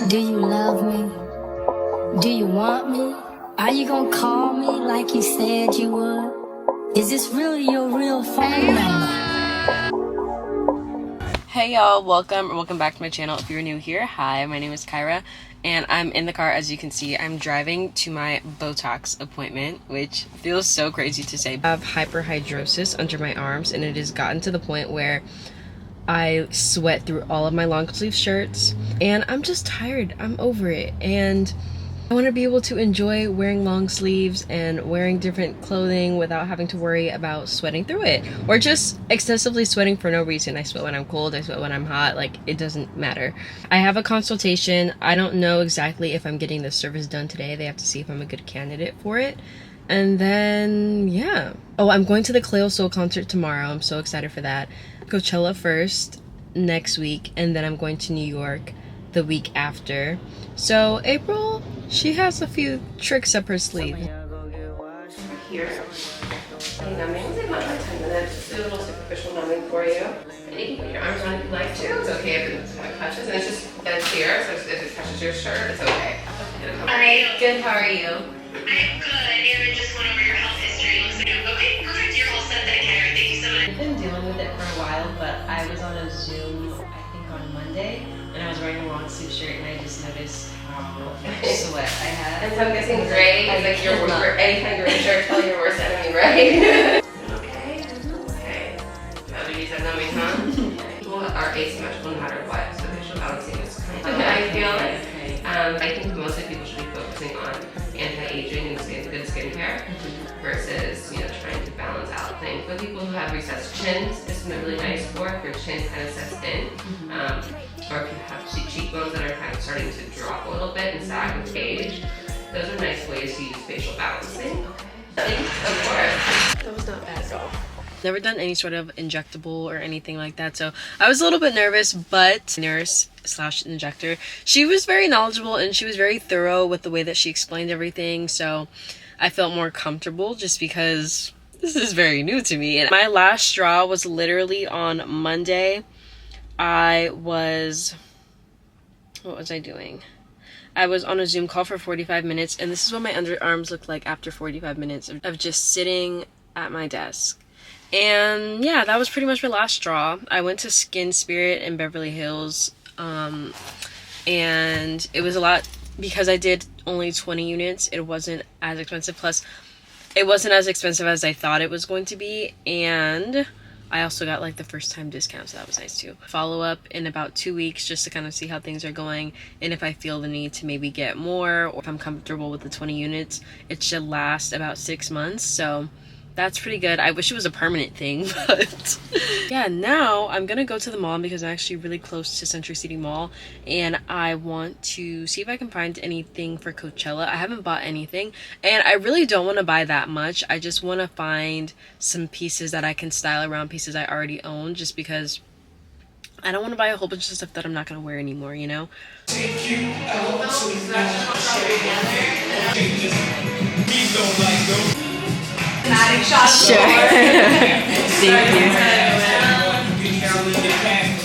Do you love me? Do you want me? Are you gonna call me like you said you would? Is this really your real phone number? Hey y'all, welcome back to my channel. If you're new here, hi, my name is Kyra and I'm in the car. As you can see, I'm driving to my botox appointment, which feels so crazy to say. I have hyperhidrosis under my arms and it has gotten to the point where I sweat through all of my long sleeve shirts and I'm just tired. I'm over it and I want to be able to enjoy wearing long sleeves and wearing different clothing without having to worry about sweating through it or just excessively sweating for no reason. I sweat when I'm cold, I sweat when I'm hot, like it doesn't matter. I have a consultation. I don't know exactly if I'm getting this service done today. They have to see if I'm a good candidate for it. And then, yeah. Oh, I'm going to the Cleo Soul concert tomorrow. I'm so excited for that. Coachella first next week, and then I'm going to New York the week after. So April, she has a few tricks up her sleeve. Here. Okay, numbing. We'll take about 10 minutes. Just do a little superficial numbing for you. And you can put your arms on if you'd like to. It's okay if it kind of touches. And it's just dead here, so if it touches your shirt, it's okay. Hi. Good, how are you? I'm good. Aaron just went over your health history. Looks like okay, perfect. You're all set then, Karen. Thank you so much. I've been dealing with it for a while, but I was on a Zoom, I think on Monday, and I was wearing a long sleeve shirt, and I just noticed how much sweat I had. And so I'm guessing gray is like your any kind of gray shirt, tell your worst enemy, right? Okay. Okay. Allergies are numbing, huh? People are asymmetrical no matter what, so facial balancing is kind of I feel like. I think mostly people should be focusing on anti-aging and good skincare versus, trying to balance out things. But people who have recessed chins, this is really nice for if your chin kind of sets in, or if you have cheekbones that are kind of starting to drop a little bit and sag with age. Those are nice ways to use facial balancing. Thanks, of course. That was not bad at all. Never done any sort of injectable or anything like that, so I was a little bit nervous, but nurse/injector, she was very knowledgeable and she was very thorough with the way that she explained everything, so I felt more comfortable just because this is very new to me. And my last straw was literally on Monday. What was I doing? I was on a Zoom call for 45 minutes, and this is what my underarms looked like after 45 minutes of just sitting at my desk. And yeah, that was pretty much my last straw. I went to Skin Spirit in Beverly Hills, and it was a lot because I did only 20 units. It wasn't as expensive, plus it wasn't as expensive as I thought it was going to be, and I also got like the first time discount, so that was nice too. Follow up in about 2 weeks just to kind of see how things are going, and if I feel the need to maybe get more, or if I'm comfortable with the 20 units. It should last about 6 months, so that's pretty good. I wish it was a permanent thing, but yeah, now I'm gonna go to the mall because I'm actually really close to Century City Mall, and I want to see if I can find anything for Coachella. I haven't bought anything, and I really don't want to buy that much. I just want to find some pieces that I can style around pieces I already own, just because I don't want to buy a whole bunch of stuff that I'm not gonna wear anymore, you know? Sure. Thank you.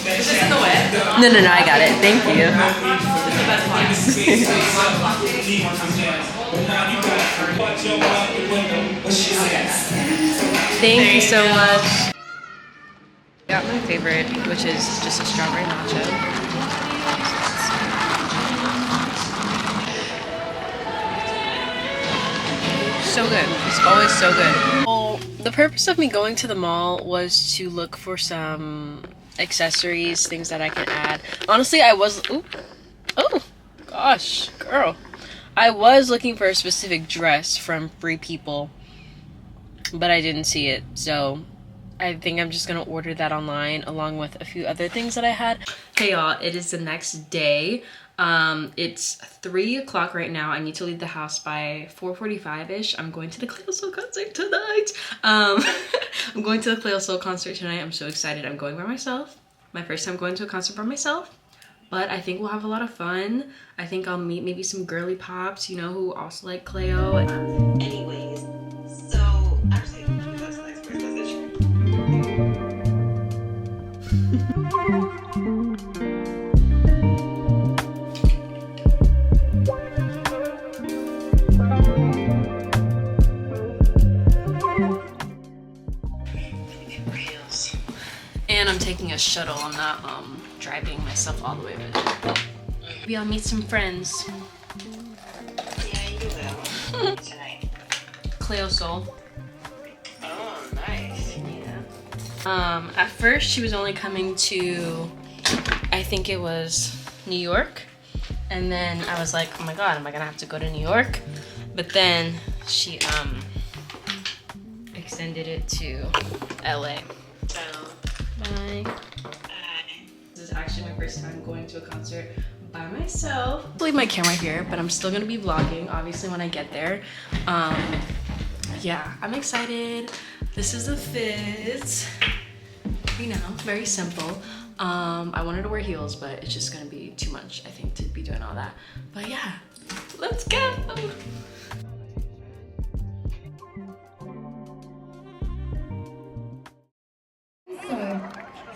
Is this in the way? No, I got it. Thank you. This is the best one. Thank you so much. Got my favorite, which is just a strawberry nacho. So good. It's always so good. Well, the purpose of me going to the mall was to look for some accessories, things that I can add. Honestly, oh gosh, girl. I was looking for a specific dress from Free People, but I didn't see it, so I think I'm just gonna order that online along with a few other things that I had. Hey y'all, it is the next day. It's 3 o'clock right now. I need to leave the house by 4:45-ish. I'm going to the Cleo Soul concert tonight. I'm going to the Cleo Soul concert tonight. I'm so excited. I'm going by myself. My first time going to a concert by myself. But I think we'll have a lot of fun. I think I'll meet maybe some girly pops, who also like Cleo. Anyways, so actually that's a nice first message. a shuttle. I'm not driving myself all the way there. Maybe I'll meet some friends. Yeah, you will. Tonight. Cleo Soul. Oh, nice. Yeah. At first she was only coming to, I think it was New York. And then I was like, oh my god, am I gonna have to go to New York? But then she extended it to LA. So, bye. This is actually my first time going to a concert by myself. I'll leave my camera here, but I'm still gonna be vlogging, obviously, when I get there. Yeah, I'm excited. This is the fit. You know, very simple. I wanted to wear heels, but it's just gonna be too much, I think, to be doing all that. But yeah, let's go. So,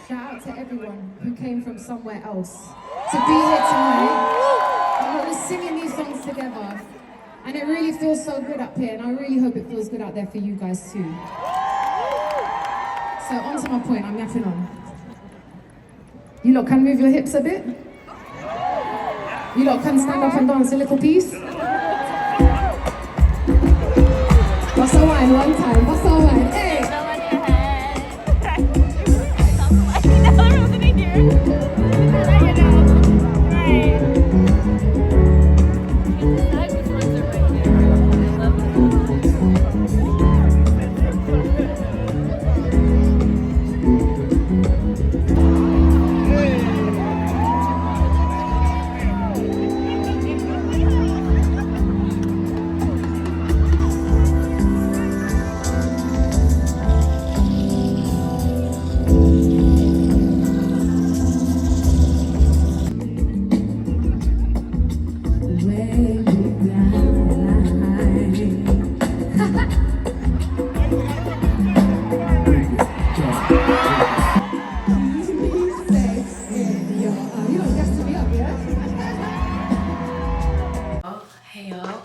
shout out to everyone who came from somewhere else to be here tonight. And we're singing these songs together. And it really feels so good up here, and I really hope it feels good out there for you guys too. So, on to my point, I'm yapping on. You lot can move your hips a bit? You lot can stand up and dance a little piece? What's a wine one time? What's a wine? Hey!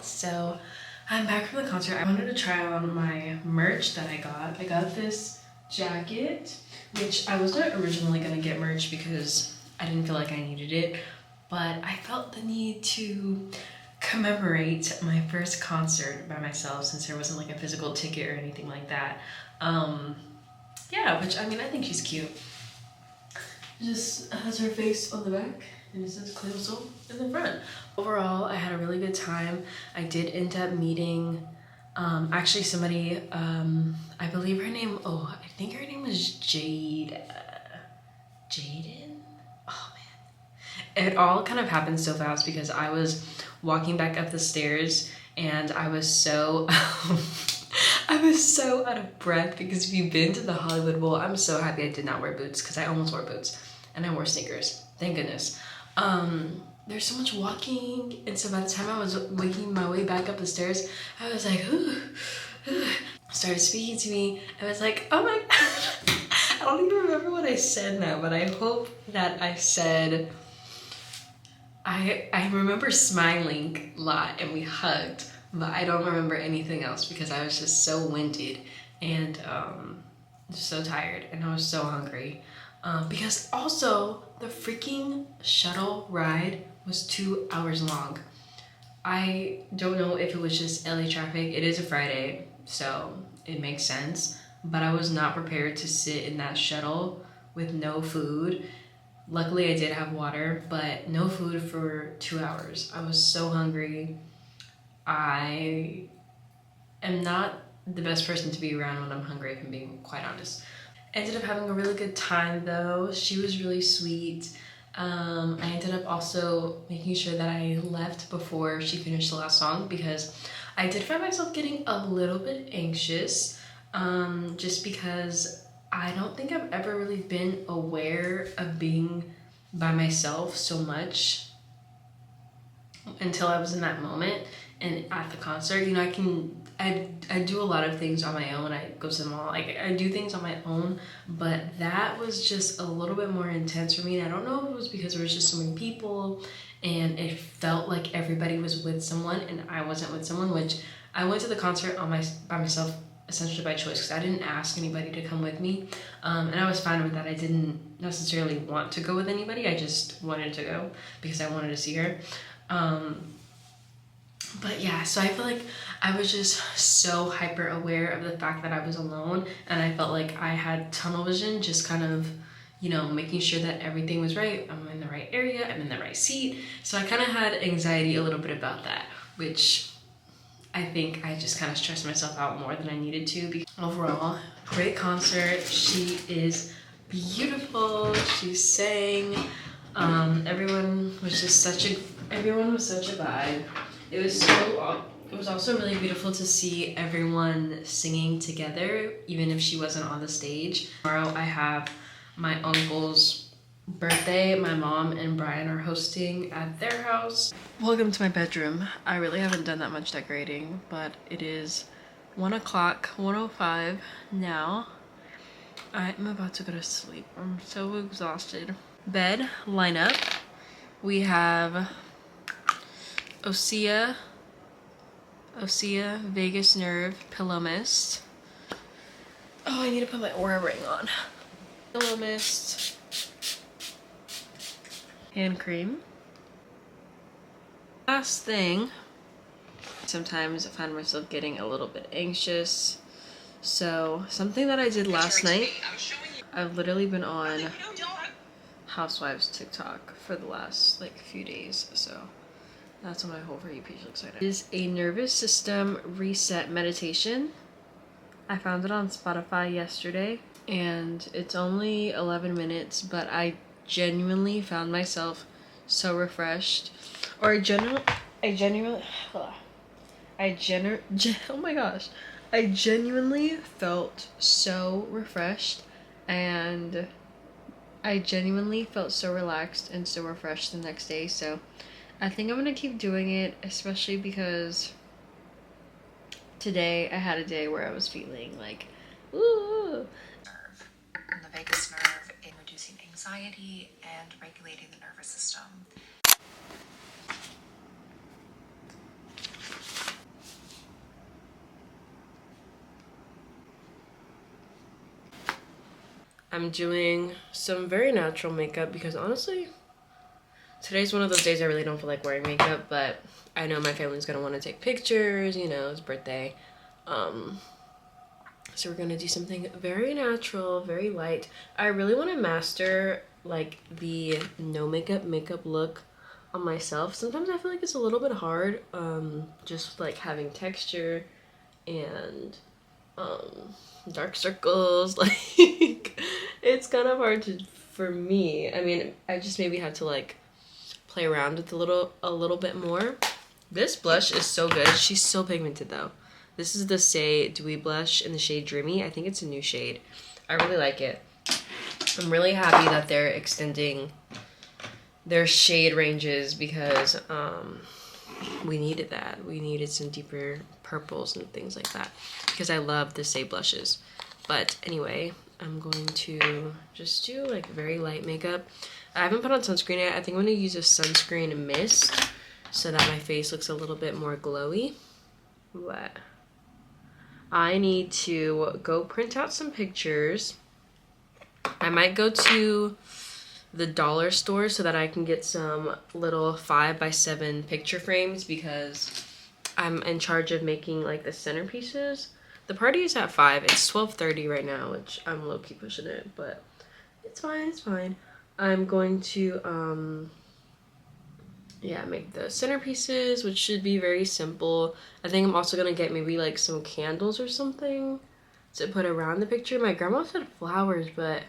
So I'm back from the concert. I wanted to try on my merch that I got. I got this jacket, which I was not originally gonna get merch because I didn't feel like I needed it, but I felt the need to commemorate my first concert by myself since there wasn't like a physical ticket or anything like that. Yeah, which I mean, I think she's cute. It just has her face on the back and it says Cleo Soul in the front. Overall, I had a really good time. I did end up meeting actually somebody, I believe her name, I think her name was Jaden? Oh man. It all kind of happened so fast because I was walking back up the stairs and I was so I was so out of breath because if you've been to the Hollywood Bowl, I'm so happy I did not wear boots because I almost wore boots and I wore sneakers, thank goodness. There's so much walking, and so by the time I was making my way back up the stairs, I was like, ooh, started speaking to me. I was like, oh my god. I don't even remember what I said now, but I hope that I said, I remember smiling a lot and we hugged, but I don't remember anything else because I was just so winded and just so tired and I was so hungry. Because also the freaking shuttle ride was 2 hours long. I don't know if it was just LA traffic. It is a Friday, so it makes sense. But I was not prepared to sit in that shuttle with no food. Luckily I did have water, but no food for 2 hours. I was so hungry. I am not the best person to be around when I'm hungry, if I'm being quite honest. Ended up having a really good time though. She was really sweet. I ended up also making sure that I left before she finished the last song because I did find myself getting a little bit anxious just because I don't think I've ever really been aware of being by myself so much until I was in that moment and at the concert. You know, I do a lot of things on my own. I go to the mall, I do things on my own, but that was just a little bit more intense for me. And I don't know if it was because there was just so many people and it felt like everybody was with someone and I wasn't with someone, which I went to the concert by myself essentially by choice because I didn't ask anybody to come with me, and I was fine with that. I didn't necessarily want to go with anybody. I just wanted to go because I wanted to see her. But yeah, so I feel like I was just so hyper aware of the fact that I was alone, and I felt like I had tunnel vision, just kind of, you know, making sure that everything was right. I'm in the right area, I'm in the right seat. So I kind of had anxiety a little bit about that, which I think I just kind of stressed myself out more than I needed to. Because overall, great concert. She is beautiful. She sang. Everyone was such a vibe. It was also really beautiful to see everyone singing together, even if she wasn't on the stage. Tomorrow I have my uncle's birthday. My mom and Brian are hosting at their house. Welcome to my bedroom. I really haven't done that much decorating, but it is 1 o'clock, 1:05 now. I'm about to go to sleep. I'm so exhausted. Bed lineup. We have Osea Vagus Nerve Pillow Mist. Oh, I need to put my Aura ring on. Pillow Mist. Hand cream. Last thing. Sometimes I find myself getting a little bit anxious. So something that I did last night, I've literally been on Housewives TikTok for the last like few days, so that's what my whole For You page looks like. It is a nervous system reset meditation. I found it on Spotify yesterday, and it's only 11 minutes, but I genuinely found myself so refreshed. Or I genuinely felt so refreshed, and I genuinely felt so relaxed and so refreshed the next day. So I think I'm gonna keep doing it, especially because today I had a day where I was feeling like, ooh. And the vagus nerve in reducing anxiety and regulating the nervous system. I'm doing some very natural makeup because honestly, today's one of those days I really don't feel like wearing makeup, but I know my family's gonna want to take pictures, you know, it's birthday. So we're gonna do something very natural, very light. I really want to master like the no makeup look on myself. Sometimes I feel like it's a little bit hard, just like having texture and dark circles. Like it's kind of hard for me. I mean, I just maybe have to like play around with a little bit more. This blush is so good. She's so pigmented though. This is the Say Dewy blush in the shade Dreamy. I think it's a new shade. I really like it. I'm really happy that they're extending their shade ranges because we needed that. We needed some deeper purples and things like that because I love the Say blushes. But anyway, I'm going to just do like very light makeup. I haven't put on sunscreen yet. I think I'm going to use a sunscreen mist so that my face looks a little bit more glowy. What? I need to go print out some pictures. I might go to the dollar store so that I can get some little 5x7 picture frames because I'm in charge of making like the centerpieces. The party is at 5. It's 12:30 right now, which I'm low-key pushing it, but it's fine, it's fine. I'm going to yeah, make the centerpieces, which should be very simple. I think I'm also gonna get maybe like some candles or something to put around the picture. My grandma said flowers, but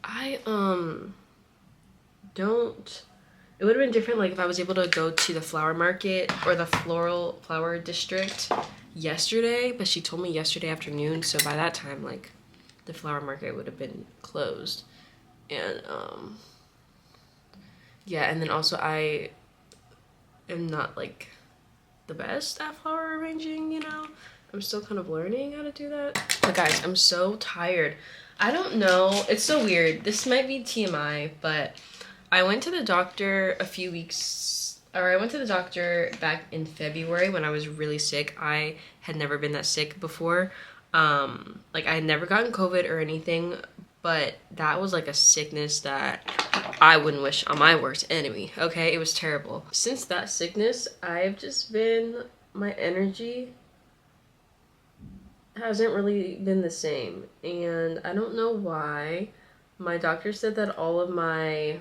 I don't. It would have been different like if I was able to go to the flower market or the flower district yesterday, but she told me yesterday afternoon, so by that time like the flower market would have been closed. And yeah, and then also I am not like the best at flower arranging, you know. I'm still kind of learning how to do that. But guys, I'm so tired. I don't know, it's so weird. This might be TMI, but I went to the doctor I went to the doctor back in February when I was really sick. I had never been that sick before. Like I had never gotten COVID or anything, but that was like a sickness that I wouldn't wish on my worst enemy, okay? It was terrible. Since that sickness, I've just been, my energy hasn't really been the same. And I don't know why. My doctor said that all of my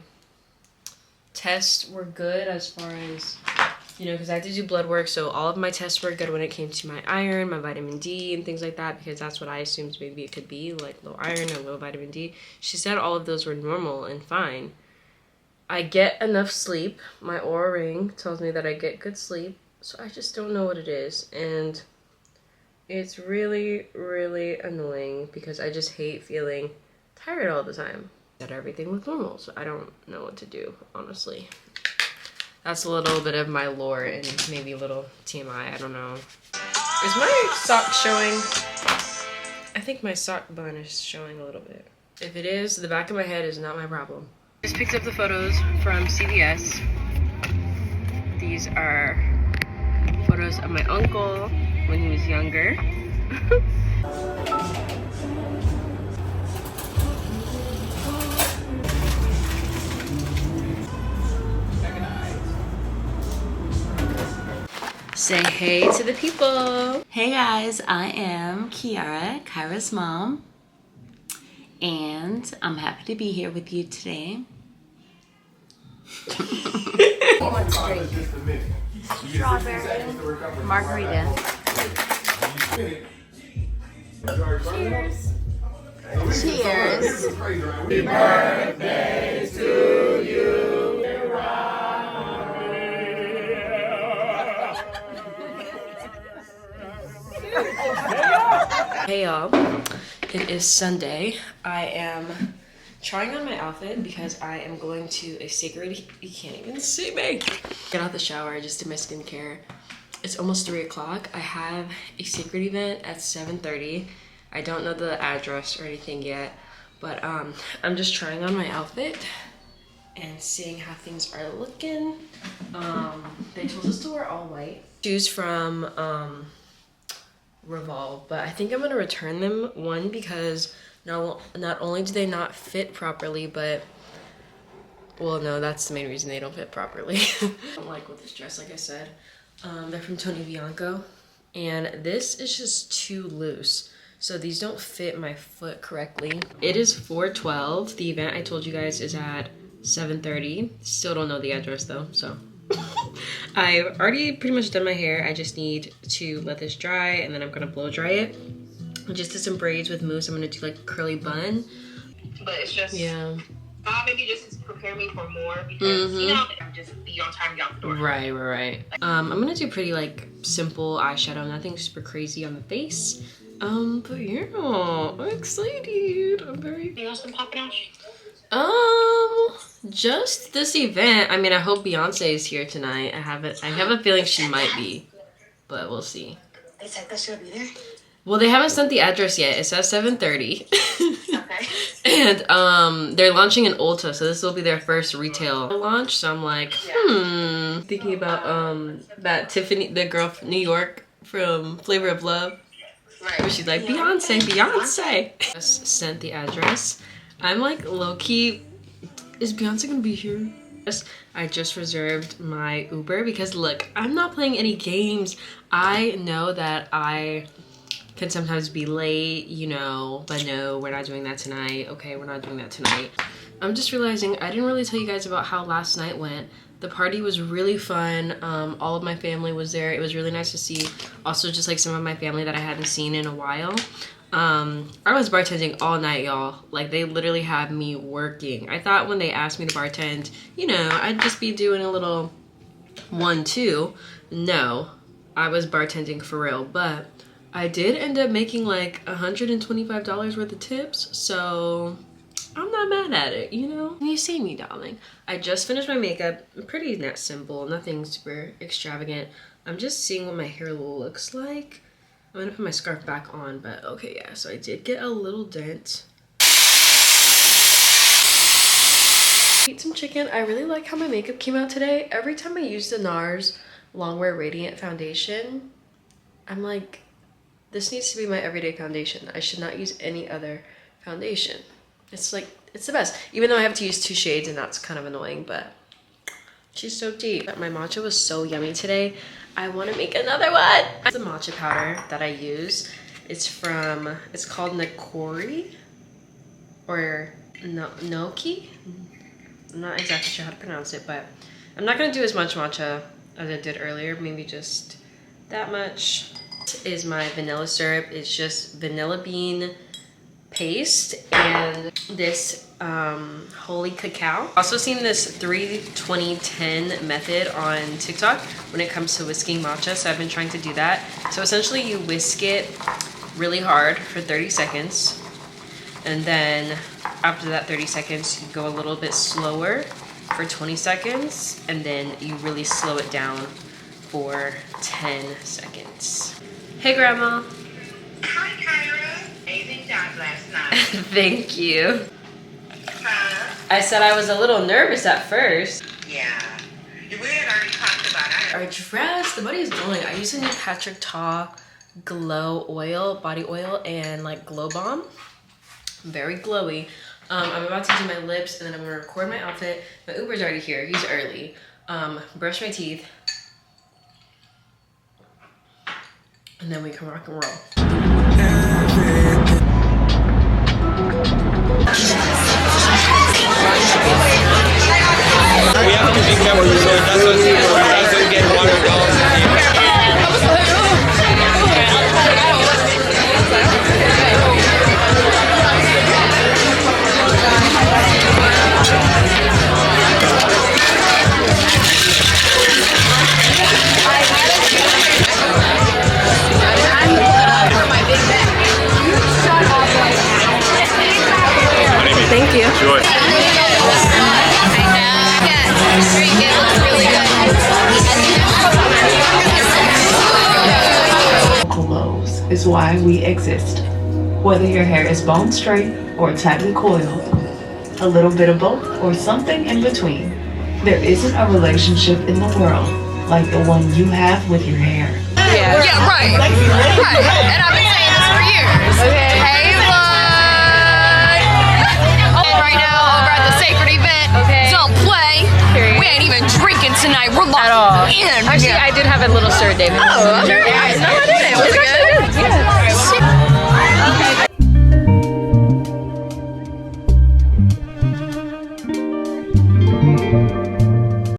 tests were good as far as, you know, because I had to do blood work, so all of my tests were good when it came to my iron, my vitamin D, and things like that, because that's what I assumed maybe it could be, like low iron or low vitamin D. She said all of those were normal and fine. I get enough sleep. My Oura Ring tells me that I get good sleep, so I just don't know what it is, and it's really, really annoying because I just hate feeling tired all the time. That everything was normal, so I don't know what to do, honestly. That's a little bit of my lore and maybe a little TMI, I don't know. Is my sock showing? I think my sock bun is showing a little bit. If it is, the back of my head is not my problem. Just picked up the photos from CVS. These are photos of my uncle when he was younger. Say hey to the people. Hey guys, I am Kiara, Kyra's mom, and I'm happy to be here with you today. Strawberry margarita. Cheers. Cheers. Happy birthday to you. Hey y'all, it is Sunday. I am trying on my outfit because I am going to a Cecred. You can't even see me. Get out the shower, I just did my skincare. It's almost 3 o'clock. I have a Cecred event at 7:30. I don't know the address or anything yet, but I'm just trying on my outfit and seeing how things are looking. They told us to wear all white. Shoes from Revolve, but I think I'm gonna return them. One, because not only do they not fit properly, but, well, no, that's the main reason they don't fit properly. I don't like with this dress, like I said. They're from Tony Bianco, and this is just too loose, so these don't fit my foot correctly. It is 4:12. The event I told you guys is at 7:30. Still don't know the address though, so. I've already pretty much done my hair. I just need to let this dry, and then I'm gonna blow dry it. I just did some braids with mousse. I'm gonna do like a curly bun. But it's just, yeah. Maybe just prepare me for more because, you know, just be on time, get out the door. Right. I'm gonna do pretty like simple eyeshadow, nothing super crazy on the face. But yeah, I'm excited. I'm very. Anything else been popping out? Just this event. I mean, I hope Beyoncé is here tonight. I have a feeling she might be, but we'll see. They said that she'll be there. Well, they haven't sent the address yet. It says 7:30. Okay. And they're launching in Ulta, so this will be their first retail launch. So I'm like, thinking about that Tiffany, the girl from New York from Flavor of Love, Right. where she's like, Beyonce. Just sent the address. I'm like low key. Is Beyonce gonna be here? I just reserved my Uber because look, I'm not playing any games. I know that I can sometimes be late, you know, but no, we're not doing that tonight. Okay, we're not doing that tonight. I'm just realizing I didn't really tell you guys about how last night went. The party was really fun. All of my family was there. It was really nice to see also just like some of my family that I hadn't seen in a while. I was bartending all night, y'all. Like, they literally had me working. I thought when they asked me to bartend, you know, I'd just be doing a little 1-2. No, I was bartending for real. But I did end up making like $125 worth of tips, so I'm not mad at it, you know? You see me, darling. I just finished my makeup. Pretty simple, nothing super extravagant. I'm just seeing what my hair looks like. I'm gonna put my scarf back on, but okay, yeah, so I did get a little dent. Eat some chicken. I really like how my makeup came out today. Every time I use the NARS Longwear Radiant Foundation, I'm like This needs to be my everyday foundation. I should not use any other foundation. It's like, it's the best. Even though I have to use 2 shades and that's kind of annoying, but she's so deep. My matcha was so yummy today. I want to make another one. The matcha powder that I use, it's called Nakori or Noki. I'm not exactly sure how to pronounce it, but I'm not gonna do as much matcha as I did earlier, maybe just that much. This is my vanilla syrup. It's just vanilla bean paste and this holy cacao. Also seen this 3-20-10 method on TikTok when it comes to whisking matcha, so I've been trying to do that. So essentially you whisk it really hard for 30 seconds, and then after that 30 seconds you go a little bit slower for 20 seconds, and then you really slow it down for 10 seconds. Hey Grandma. Hi, Kyra. Amazing job last night. Thank you. Huh? I said I was a little nervous at first. Yeah. We had already talked about it. Our dress, the body is glowing. I use a new Patrick Ta glow oil, body oil, and like glow balm. Very glowy. I'm about to do my lips and then I'm gonna record my outfit. My Uber's already here, he's early. Brush my teeth. And then we can rock and roll. We have to be careful so it doesn't get watered down. Thank you. Enjoy. Lows is why we exist. Whether your hair is bone straight or tightly coiled, a little bit of both or something in between, there isn't a relationship in the world like the one you have with your hair. Yeah, right. Right. And I've been saying this for years. Okay. Hey, bud. Right now, over at the Cecred event. Okay. Don't play. Period. We ain't even drinking tonight. We're locked at all. In. Actually, I did have a little stir, David. Oh, okay. Yeah, no, I didn't. Was it good? Yeah.